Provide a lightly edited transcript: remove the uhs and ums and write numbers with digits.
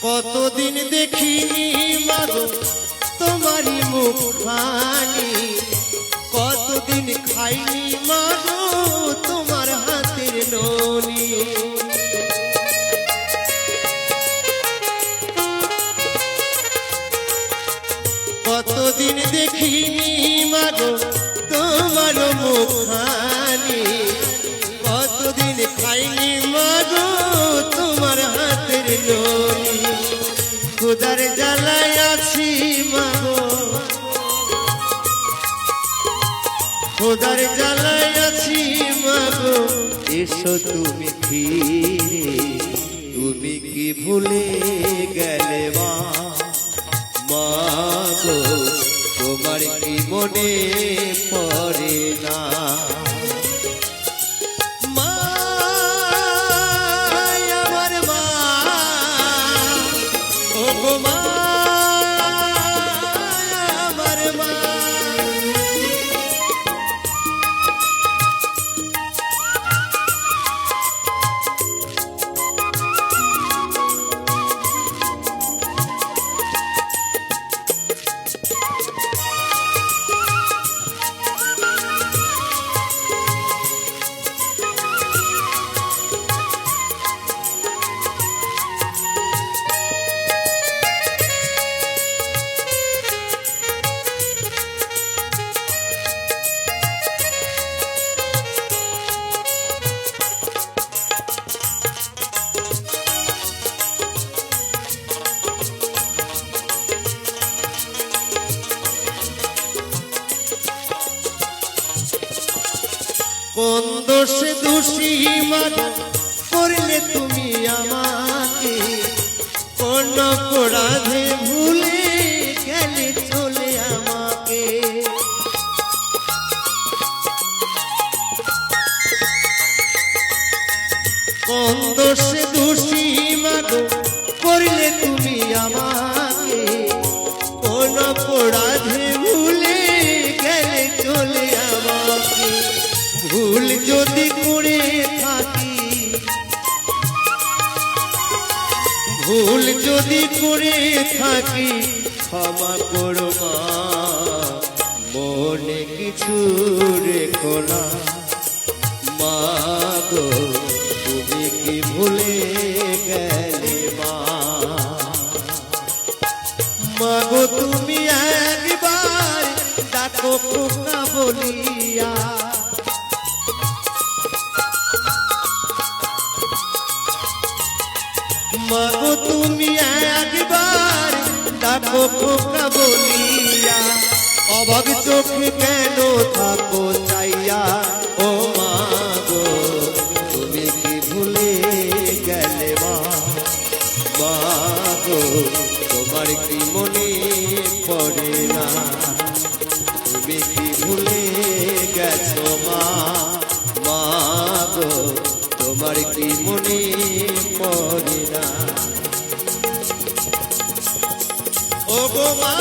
কতদিন দেখিনি মাগো তোমারই মুখখানি, কতদিন খাইনি মাগো তোমার হাতের ননি। কতদিন দেখিনি মাগো তোমার মুখখানি, কতদিন খাইনি মাগো তোমার হাতের ননি। খোদার জ্বালায় আছি মাগো, খোদার জ্বালায় আছি মাগো, এসো তুমি ফিরে। তুমি কি ভুলে গেলে মা, মাগো তোমার কি মনে পড়ে না? মা আমার মা, ও গো মা আমার মা। কোন দোষে দোষী মাগো করলে তুমি আমাকে, কোন অপরাধে ভুলে গেলে চলে আমাকে। কোন দোষে দোষী মাগো করলে তুমি আমাকে, কোন অপরাধে ভুলে গেলে চলে আমাকে। ভুল যদি করে থাকি, ভুল যদি করে থাকি ক্ষমা করো মা, মনে কিছু রেখো না। মা গো তুমি কি ভুলে গেলে মা, মা গো তুমি একবার ডাকো খোকা বলিয়া। মাগো তুমি একবার ডাকো খোকা বলিয়া, অভাব চোখে কেন থাকো চাইয়া। ও মাগো তুমি কি ভুলে গেলে মা, মাগো তোমার কি মনে পড়ে না? তুমি কি ভুলে গেছো মা, মাগো তোমার কি মনে পড়ে না? ও গো মা।